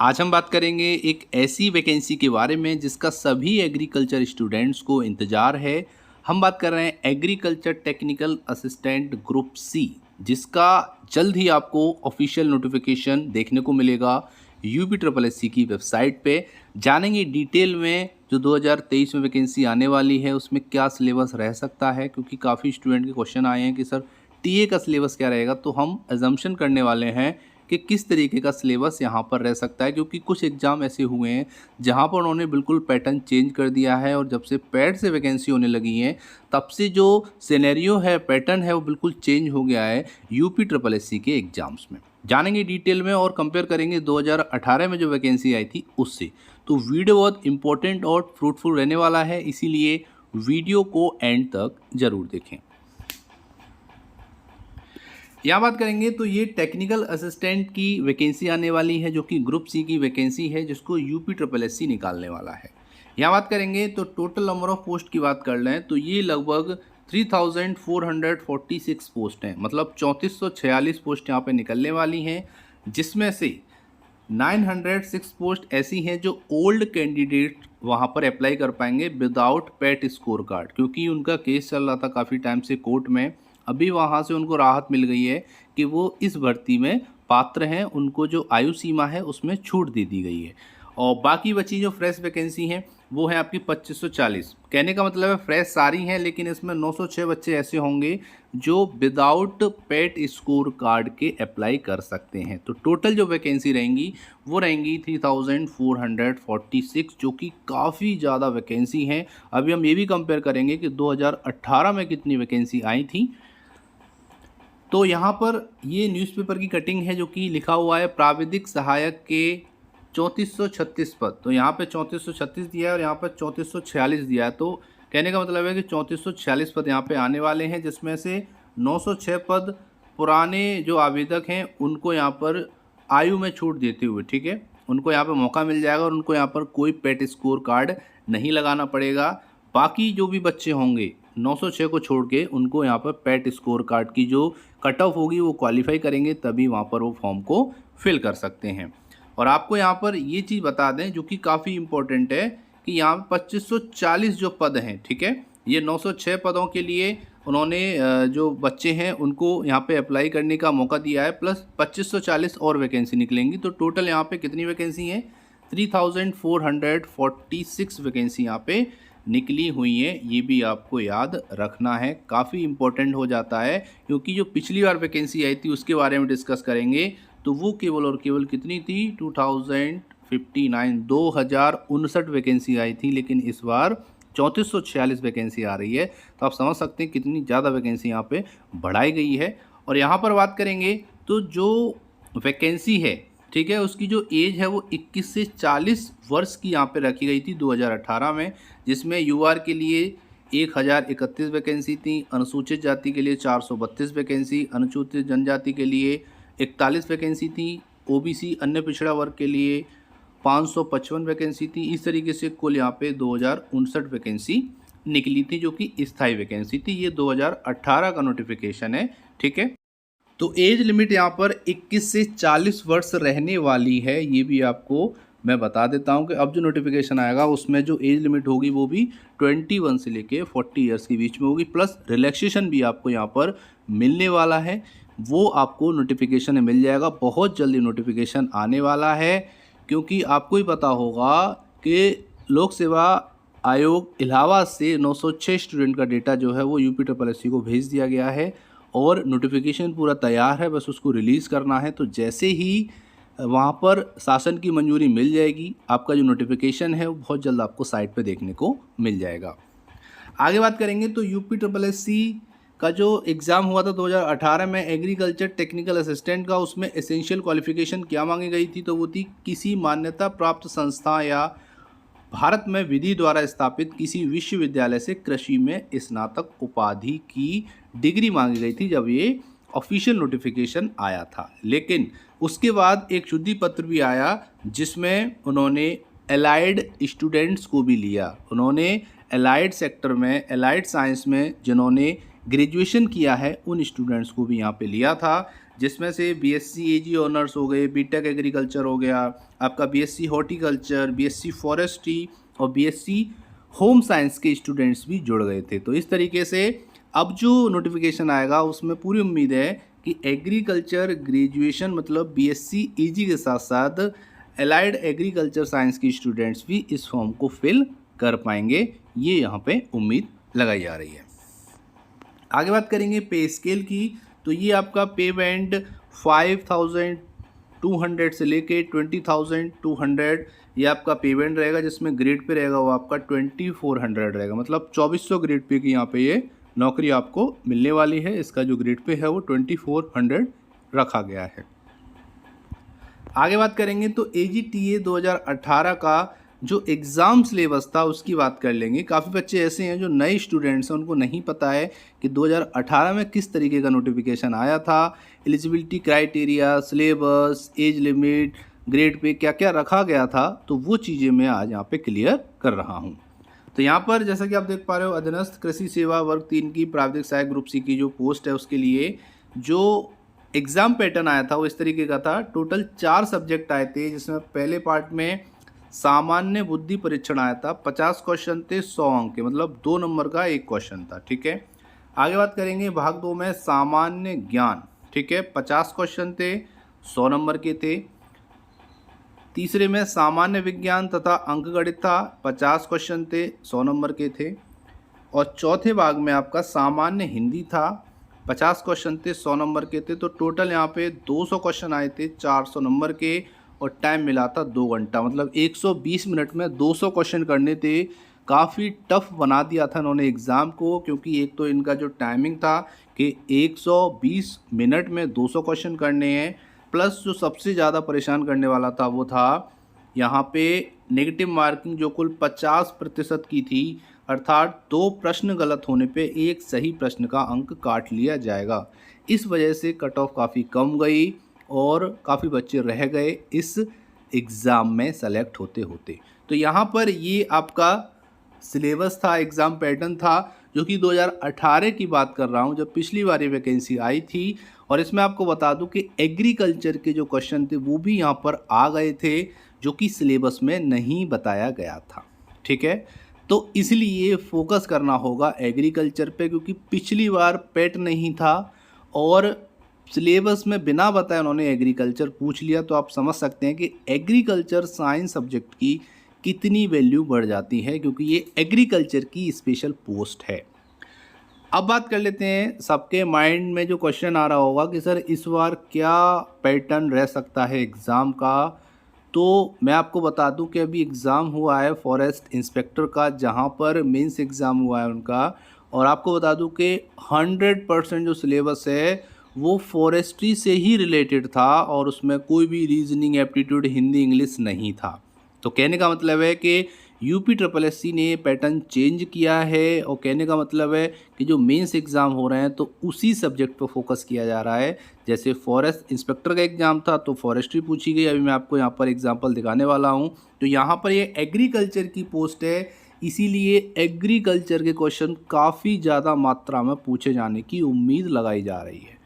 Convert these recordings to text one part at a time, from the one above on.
आज हम बात करेंगे एक ऐसी वैकेंसी के बारे में जिसका सभी एग्रीकल्चर स्टूडेंट्स को इंतज़ार है। हम बात कर रहे हैं agriculture technical assistant group C, जिसका जल्द ही आपको ऑफिशियल नोटिफिकेशन देखने को मिलेगा यूपी ट्रिपल एस सी की वेबसाइट पे। जानेंगे डिटेल में जो 2023 में वैकेंसी आने वाली है उसमें क्या सिलेबस रह सकता है, क्योंकि काफ़ी स्टूडेंट के क्वेश्चन आए हैं कि सर टीए का सिलेबस क्या रहेगा। तो हम एजम्पशन करने वाले हैं कि किस तरीके का सिलेबस यहाँ पर रह सकता है, क्योंकि कुछ एग्ज़ाम ऐसे हुए हैं जहाँ पर उन्होंने बिल्कुल पैटर्न चेंज कर दिया है और जब से पैड से वैकेंसी होने लगी हैं तब से जो सिनेरियो है, पैटर्न है, वो बिल्कुल चेंज हो गया है यूपी ट्रिपल एस सी के एग्ज़ाम्स में। जानेंगे डिटेल में और कंपेयर करेंगे 2018 में जो वैकेंसी आई थी उससे। तो वीडियो बहुत इंपॉर्टेंट और फ्रूटफुल रहने वाला है, इसीलिए वीडियो को एंड तक ज़रूर देखें। यहाँ बात करेंगे तो ये टेक्निकल असिस्टेंट की वैकेंसी आने वाली है जो कि ग्रुप सी की वैकेंसी है, जिसको यूपी ट्रिपल एस सी निकालने वाला है। यहाँ बात करेंगे तो टोटल नंबर ऑफ पोस्ट की बात कर लें तो ये लगभग 3446 पोस्ट हैं, मतलब 3446 पोस्ट यहाँ पे निकलने वाली हैं, जिसमें से 906 पोस्ट ऐसी हैं जो ओल्ड कैंडिडेट वहाँ पर अप्लाई कर पाएंगे विदाउट पेट स्कोर कार्ड, क्योंकि उनका केस चल रहा था काफ़ी टाइम से कोर्ट में। अभी वहाँ से उनको राहत मिल गई है कि वो इस भर्ती में पात्र हैं, उनको जो आयु सीमा है उसमें छूट दे दी गई है। और बाकी बची जो फ्रेश वैकेंसी हैं वो है आपकी 2540। कहने का मतलब है फ्रेश सारी हैं, लेकिन इसमें 906 बच्चे ऐसे होंगे जो विदाउट पेट स्कोर कार्ड के अप्लाई कर सकते हैं। तो टोटल जो वैकेंसी रहेंगी वो रहेंगी 3446, जो कि काफ़ी ज़्यादा वैकेंसी हैं। अभी हम ये भी कंपेयर करेंगे कि 2018 में कितनी वैकेंसी आई थी। तो यहाँ पर ये न्यूज़पेपर की कटिंग है जो कि लिखा हुआ है प्राविधिक सहायक के 3436 पद। तो यहाँ पे 3436 दिया है और यहाँ पर 3446 दिया है। तो कहने का मतलब है कि 3446 पद यहाँ पे आने वाले हैं, जिसमें से 906 पद पुराने जो आवेदक हैं उनको यहाँ पर आयु में छूट देते हुए, ठीक है, उनको यहाँ पर मौका मिल जाएगा और उनको यहाँ पर कोई पेट स्कोर कार्ड नहीं लगाना पड़ेगा। बाकी जो भी बच्चे होंगे 906 को छोड़ के उनको यहाँ पर पेट स्कोर कार्ड की जो कट ऑफ होगी वो क्वालिफाई करेंगे, तभी वहाँ पर वो फॉर्म को फिल कर सकते हैं। और आपको यहाँ पर ये चीज़ बता दें जो कि काफ़ी इम्पोर्टेंट है कि यहाँ पर 2540 जो पद हैं, ठीक है, ये 906 पदों के लिए उन्होंने जो बच्चे हैं उनको यहाँ पे अप्लाई करने का मौका दिया है, प्लस 2540 और वैकेंसी निकलेंगी। तो टोटल यहाँ पे कितनी वैकेंसी है? 3446 वैकेंसी यहाँ पे निकली हुई है। ये भी आपको याद रखना है, काफ़ी इम्पोर्टेंट हो जाता है, क्योंकि जो पिछली बार वैकेंसी आई थी उसके बारे में डिस्कस करेंगे तो वो केवल और केवल कितनी थी? 2059 वैकेंसी आई थी, लेकिन इस बार 3446 वैकेंसी आ रही है। तो आप समझ सकते हैं कितनी ज़्यादा वैकेंसी यहाँ पे बढ़ाई गई है। और यहाँ पर बात करेंगे तो जो वैकेंसी है, ठीक है, उसकी जो एज है वो 21 से 40 वर्ष की यहाँ पे रखी गई थी 2018 में, जिसमें यूआर के लिए 1031 वैकेंसी थी, अनुसूचित जाति के लिए 432 वैकेंसी, अनुसूचित जनजाति के लिए 41 वैकेंसी थी, ओबीसी अन्य पिछड़ा वर्ग के लिए 555 वैकेंसी थी। इस तरीके से कुल यहाँ पे 2059 वैकेंसी निकली थी, जो कि स्थायी वैकेंसी थी। ये 2018 का नोटिफिकेशन है, ठीक है। तो एज लिमिट यहाँ पर 21 से 40 वर्ष रहने वाली है। ये भी आपको मैं बता देता हूँ कि अब जो नोटिफिकेशन आएगा उसमें जो एज लिमिट होगी वो भी 21 से लेके 40 ईयर्स के बीच में होगी, प्लस रिलैक्सेशन भी आपको यहाँ पर मिलने वाला है, वो आपको नोटिफिकेशन में मिल जाएगा। बहुत जल्दी नोटिफिकेशन आने वाला है, क्योंकि आपको ही पता होगा कि लोक सेवा आयोग इलाहाबाद से 906 स्टूडेंट का डेटा जो है वो यूपी ट्रिपल एस सी को भेज दिया गया है और नोटिफिकेशन पूरा तैयार है, बस उसको रिलीज़ करना है। तो जैसे ही वहाँ पर शासन की मंजूरी मिल जाएगी, आपका जो नोटिफिकेशन है वो बहुत जल्द आपको साइट पे देखने को मिल जाएगा। आगे बात करेंगे तो यूपी ट्रिपल एस सी का जो एग्ज़ाम हुआ था 2018 में एग्रीकल्चर टेक्निकल असिस्टेंट का, उसमें एसेंशियल क्वालिफिकेशन क्या मांगी गई थी? तो वो थी किसी मान्यता प्राप्त संस्था या भारत में विधि द्वारा स्थापित किसी विश्वविद्यालय से कृषि में स्नातक उपाधि की डिग्री मांगी गई थी जब ये ऑफिशियल नोटिफिकेशन आया था। लेकिन उसके बाद एक शुद्धि पत्र भी आया जिसमें उन्होंने एलाइड स्टूडेंट्स को भी लिया। उन्होंने एलाइड सेक्टर में, एलाइड साइंस में जिन्होंने ग्रेजुएशन किया है उन स्टूडेंट्स को भी यहाँ पे लिया था, जिसमें से बीएससी एजी ऑनर्स हो गए, बीटेक एग्रीकल्चर हो गया, आपका बीएससी हॉर्टिकल्चर, बीएससी फॉरेस्ट्री और बीएससी होम साइंस के स्टूडेंट्स भी जुड़ गए थे। तो इस तरीके से अब जो नोटिफिकेशन आएगा उसमें पूरी उम्मीद है कि एग्रीकल्चर ग्रेजुएशन मतलब बीएससी ईजी के साथ साथ एलाइड एग्रीकल्चर साइंस की स्टूडेंट्स भी इस फॉर्म को फिल कर पाएंगे, ये यहाँ पे उम्मीद लगाई जा रही है। आगे बात करेंगे पे स्केल की, तो ये आपका पे बैंड 5200 से लेके 20,200 ये आपका पे बैंड रहेगा, जिसमें ग्रेड पे रहेगा वो आपका 2400 रहेगा, मतलब 2400 ग्रेड पे की यहाँ पे ये नौकरी आपको मिलने वाली है। इसका जो ग्रेड पे है वो 2400 रखा गया है। आगे बात करेंगे तो AGTA 2018 का जो एग्ज़ाम सिलेबस था उसकी बात कर लेंगे। काफ़ी बच्चे ऐसे हैं जो नए स्टूडेंट्स हैं, उनको नहीं पता है कि 2018 में किस तरीके का नोटिफिकेशन आया था, eligibility criteria, syllabus, age limit, grade pay क्या क्या रखा गया था, तो वो चीज़ें मैं आज यहाँ पे क्लियर कर रहा हूँ। तो यहाँ पर जैसा कि आप देख पा रहे हो, अधीनस्थ कृषि सेवा वर्ग 3 की प्राविधिक सहायक ग्रुप सी की जो पोस्ट है उसके लिए जो एग्ज़ाम पैटर्न आया था वो इस तरीके का था। टोटल 4 सब्जेक्ट आए थे, जिसमें पहले पार्ट में सामान्य बुद्धि परीक्षण आया था, 50 क्वेश्चन थे, 100 अंक के, मतलब 2 नंबर का एक क्वेश्चन था। ठीक है, आगे बात करेंगे भाग 2 में सामान्य ज्ञान। ठीक है, 50 क्वेश्चन थे, 100 नंबर के थे। तीसरे में सामान्य विज्ञान तथा अंकगणित था, 50 क्वेश्चन थे, 100 नंबर के थे। और चौथे भाग में आपका सामान्य हिंदी था, 50 क्वेश्चन थे, 100 नंबर के थे। तो टोटल यहाँ पे 200 क्वेश्चन आए थे, 400 नंबर के, और टाइम मिला था 2 घंटा, मतलब 120 मिनट में 200 क्वेश्चन करने थे। काफ़ी टफ बना दिया था इन्होंने एग्ज़ाम को, क्योंकि एक तो इनका जो टाइमिंग था कि 120 मिनट में 200 क्वेश्चन करने हैं, प्लस जो सबसे ज़्यादा परेशान करने वाला था वो था यहाँ पे नेगेटिव मार्किंग जो कुल 50% की थी, अर्थात 2 प्रश्न गलत होने पे एक सही प्रश्न का अंक काट लिया जाएगा। इस वजह से कट ऑफ काफ़ी कम गई और काफ़ी बच्चे रह गए इस एग्ज़ाम में सेलेक्ट होते होते। तो यहाँ पर ये आपका सिलेबस था, एग्ज़ाम पैटर्न था, जो कि 2018 की बात कर रहा हूँ, जब पिछली बार ये वैकेंसी आई थी। और इसमें आपको बता दूं कि एग्रीकल्चर के जो क्वेश्चन थे वो भी यहाँ पर आ गए थे, जो कि सिलेबस में नहीं बताया गया था। ठीक है, तो इसलिए फोकस करना होगा एग्रीकल्चर पे, क्योंकि पिछली बार पेट नहीं था और सिलेबस में बिना बताए उन्होंने एग्रीकल्चर पूछ लिया। तो आप समझ सकते हैं कि एग्रीकल्चर साइंस सब्जेक्ट की कितनी वैल्यू बढ़ जाती है, क्योंकि ये एग्रीकल्चर की स्पेशल पोस्ट है। अब बात कर लेते हैं, सबके माइंड में जो क्वेश्चन आ रहा होगा कि सर इस बार क्या पैटर्न रह सकता है एग्ज़ाम का। तो मैं आपको बता दूं कि अभी एग्ज़ाम हुआ है फॉरेस्ट इंस्पेक्टर का, जहां पर मेंस एग्ज़ाम हुआ है उनका। और आपको बता दूं कि 100% जो सिलेबस है वो फॉरेस्ट्री से ही रिलेटेड था, और उसमें कोई भी रीजनिंग, एप्टीट्यूड, हिंदी, इंग्लिश नहीं था। तो कहने का मतलब है कि UPSSC ने पैटर्न चेंज किया है, और कहने का मतलब है कि जो मेंस एग्ज़ाम हो रहे हैं तो उसी सब्जेक्ट पर फोकस किया जा रहा है। जैसे फॉरेस्ट इंस्पेक्टर का एग्ज़ाम था तो फॉरेस्ट्री पूछी गई, अभी मैं आपको यहाँ पर एग्जांपल दिखाने वाला हूँ। तो यहाँ पर ये एग्रीकल्चर की पोस्ट है, इसीलिए एग्रीकल्चर के क्वेश्चन काफ़ी ज़्यादा मात्रा में पूछे जाने की उम्मीद लगाई जा रही है।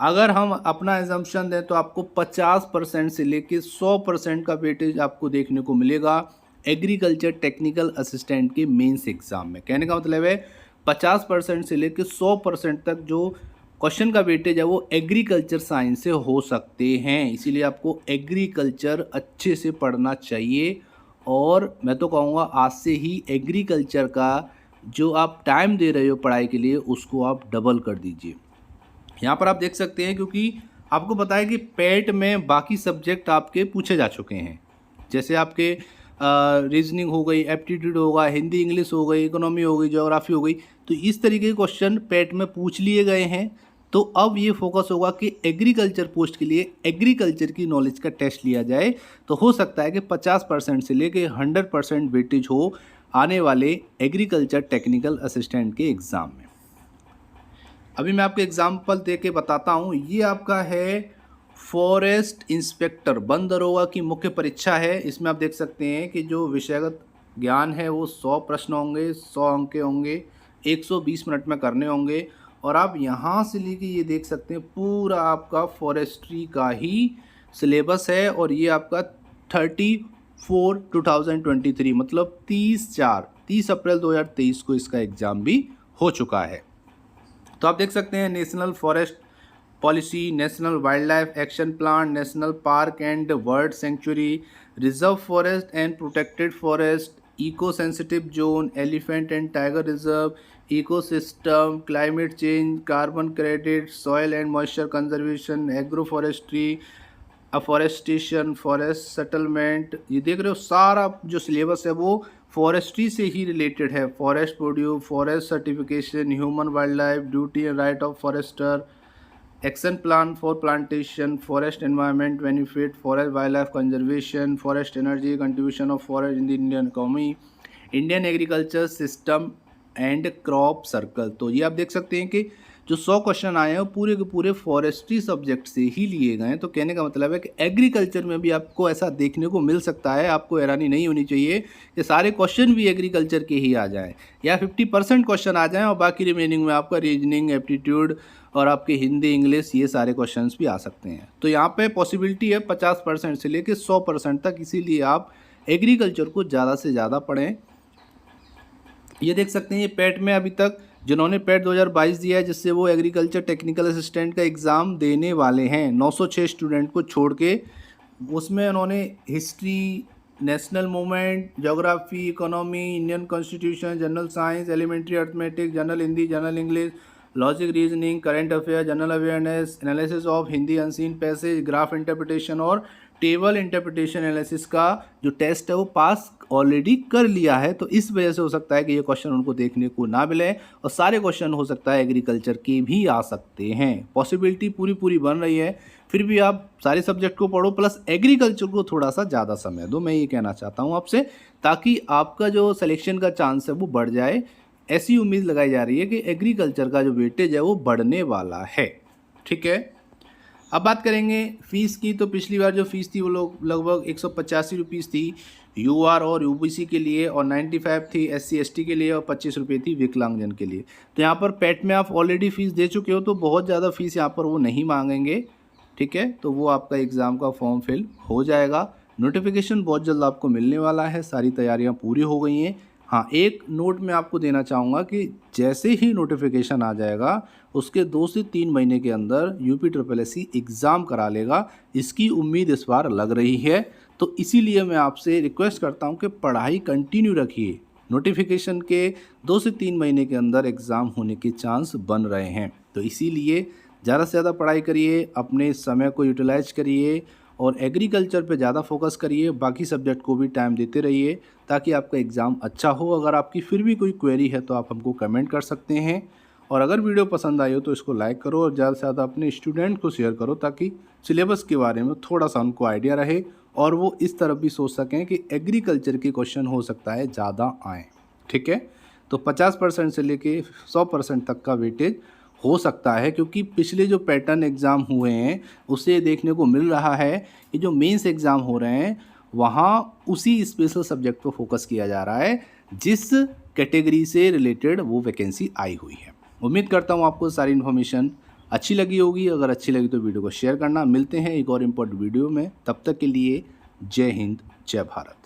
अगर हम अपना एजम्पशन दें तो आपको 50% से लेके 100% का वेटेज आपको देखने को मिलेगा एग्रीकल्चर टेक्निकल असिस्टेंट के मेंस एग्ज़ाम में। कहने का मतलब है 50% से लेके 100% तक जो क्वेश्चन का वेटेज है वो एग्रीकल्चर साइंस से हो सकते हैं। इसीलिए आपको एग्रीकल्चर अच्छे से पढ़ना चाहिए, और मैं तो कहूँगा आज से ही एग्रीकल्चर का जो आप टाइम दे रहे हो पढ़ाई के लिए उसको आप डबल कर दीजिए। यहाँ पर आप देख सकते हैं, क्योंकि आपको पता है कि पेट में बाकी सब्जेक्ट आपके पूछे जा चुके हैं, जैसे आपके रीजनिंग हो गई, एप्टीट्यूड होगा, हिंदी इंग्लिश हो गई, इकोनॉमी हो गई, ज्योग्राफी हो गई। तो इस तरीके के क्वेश्चन पेट में पूछ लिए गए हैं। तो अब ये फोकस होगा कि एग्रीकल्चर पोस्ट के लिए एग्रीकल्चर की नॉलेज का टेस्ट लिया जाए। तो हो सकता है कि 50% से लेके 100% वेटेज हो आने वाले एग्रीकल्चर टेक्निकल असिस्टेंट के एग्ज़ाम में। अभी मैं आपको एग्जाम्पल दे के बताता हूँ। ये आपका है फॉरेस्ट इंस्पेक्टर वन दरोगा की मुख्य परीक्षा है। इसमें आप देख सकते हैं कि जो विषयगत ज्ञान है वो 100 प्रश्न होंगे, 100 अंक के होंगे, 120 मिनट में करने होंगे। और आप यहाँ से लेके ये देख सकते हैं पूरा आपका फॉरेस्ट्री का ही सिलेबस है। और ये आपका 30/4/2023 मतलब 30 अप्रैल 2023 को इसका एग्ज़ाम भी हो चुका है। तो आप देख सकते हैं national forest policy, national wild life action plan, national park and bird sanctuary, reserve forest and protected forest, eco sensitive zone, elephant and tiger reserve, ecosystem, climate change, carbon credit, soil and moisture conservation, agro forestry, afforestation, forest settlement. ये देख रहे हो सारा जो syllabus है वो forestry से ही रिलेटेड है। Forest produce, forest certification, human wild life duty and right of forester, action plan for plantation, forest environment benefit, forest wild life conservation, forest energy, contribution of forest in the Indian economy, Indian agriculture system and crop circle. तो ये आप देख सकते हैं कि जो 100 question आए हैं वो पूरे के पूरे फॉरेस्ट्री सब्जेक्ट से ही लिए गए हैं। तो कहने का मतलब है कि एग्रीकल्चर में भी आपको ऐसा देखने को मिल सकता है। आपको हैरानी नहीं होनी चाहिए कि सारे क्वेश्चन भी एग्रीकल्चर के ही आ जाएं या 50% क्वेश्चन आ जाएं और बाकी रिमेनिंग में आपका रीजनिंग, एप्टीट्यूड और आपके हिंदी, इंग्लिश ये सारे क्वेश्चन भी आ सकते हैं। तो यहाँ पर पॉसिबिलिटी है 50% से लेकर 100% तक, इसीलिए आप एग्रीकल्चर को ज़्यादा से ज़्यादा पढ़ें। ये देख सकते हैं ये पेट में अभी तक जिन्होंने पेट 2022 दिया है, जिससे वो एग्रीकल्चर टेक्निकल असिस्टेंट का एग्ज़ाम देने वाले हैं, 906 स्टूडेंट को छोड़ के। उसमें उन्होंने history, national movement, geography, economy, Indian constitution, general science, elementary arithmetics, general Hindi, general English, logic, reasoning, current affair, general awareness, analysis of Hindi unseen passage, graph interpretation और टेबल इंटरप्रिटेशन एनालिसिस का जो टेस्ट है वो पास ऑलरेडी कर लिया है। तो इस वजह से हो सकता है कि ये क्वेश्चन उनको देखने को ना मिले और सारे क्वेश्चन हो सकता है एग्रीकल्चर के भी आ सकते हैं। पॉसिबिलिटी पूरी बन रही है। फिर भी आप सारे सब्जेक्ट को पढ़ो प्लस एग्रीकल्चर को थोड़ा सा ज़्यादा समय दो, मैं ये कहना चाहता हूँ आपसे, ताकि आपका जो सिलेक्शन का चांस है वो बढ़ जाए। ऐसी उम्मीद लगाई जा रही है कि एग्रीकल्चर का जो वेटेज है वो बढ़ने वाला है। ठीक है, अब बात करेंगे फ़ीस की। तो पिछली बार जो फ़ीस थी वो लोग लगभग 185 रुपीज़ थी यूआर और यूबीसी के लिए, और 95 थी एससी एसटी के लिए, और 25 रुपये थी विकलांगजन के लिए। तो यहाँ पर पेट में आप ऑलरेडी फ़ीस दे चुके हो तो बहुत ज़्यादा फ़ीस यहाँ पर वो नहीं मांगेंगे। ठीक है, तो वो आपका एग्ज़ाम का फॉर्म फिल हो जाएगा। नोटिफिकेशन बहुत जल्द आपको मिलने वाला है, सारी तैयारियाँ पूरी हो गई हैं। हाँ, एक नोट मैं आपको देना चाहूँगा कि जैसे ही नोटिफिकेशन आ जाएगा उसके 2 से 3 महीने के अंदर यूपीएससी एग्ज़ाम करा लेगा, इसकी उम्मीद इस बार लग रही है। तो इसीलिए मैं आपसे रिक्वेस्ट करता हूँ कि पढ़ाई कंटिन्यू रखिए। नोटिफिकेशन के 2 से 3 महीने के अंदर एग्ज़ाम होने के चांस बन रहे हैं, तो इसीलिए ज़्यादा से ज़्यादा पढ़ाई करिए, अपने समय को यूटिलाइज करिए और एग्रीकल्चर पे ज़्यादा फोकस करिए। बाकी सब्जेक्ट को भी टाइम देते रहिए ताकि आपका एग्ज़ाम अच्छा हो। अगर आपकी फिर भी कोई क्वेरी है तो आप हमको कमेंट कर सकते हैं, और अगर वीडियो पसंद आई हो तो इसको लाइक करो और ज़्यादा से ज़्यादा अपने स्टूडेंट को शेयर करो ताकि सिलेबस के बारे में थोड़ा सा उनको आइडिया रहे और वो इस तरफ भी सोच सकें कि एग्रीकल्चर के क्वेश्चन हो सकता है ज़्यादा आएँ। ठीक है, तो 50% से लेके 100% तक का वेटेज हो सकता है, क्योंकि पिछले जो पैटर्न एग्ज़ाम हुए हैं उसे देखने को मिल रहा है कि जो मेंस एग्ज़ाम हो रहे हैं वहाँ उसी स्पेशल सब्जेक्ट पर फोकस किया जा रहा है जिस कैटेगरी से रिलेटेड वो वैकेंसी आई हुई है। उम्मीद करता हूँ आपको सारी इन्फॉर्मेशन अच्छी लगी होगी। अगर अच्छी लगी तो वीडियो को शेयर करना। मिलते हैं एक और इम्पोर्टेंट वीडियो में, तब तक के लिए जय हिंद, जय भारत।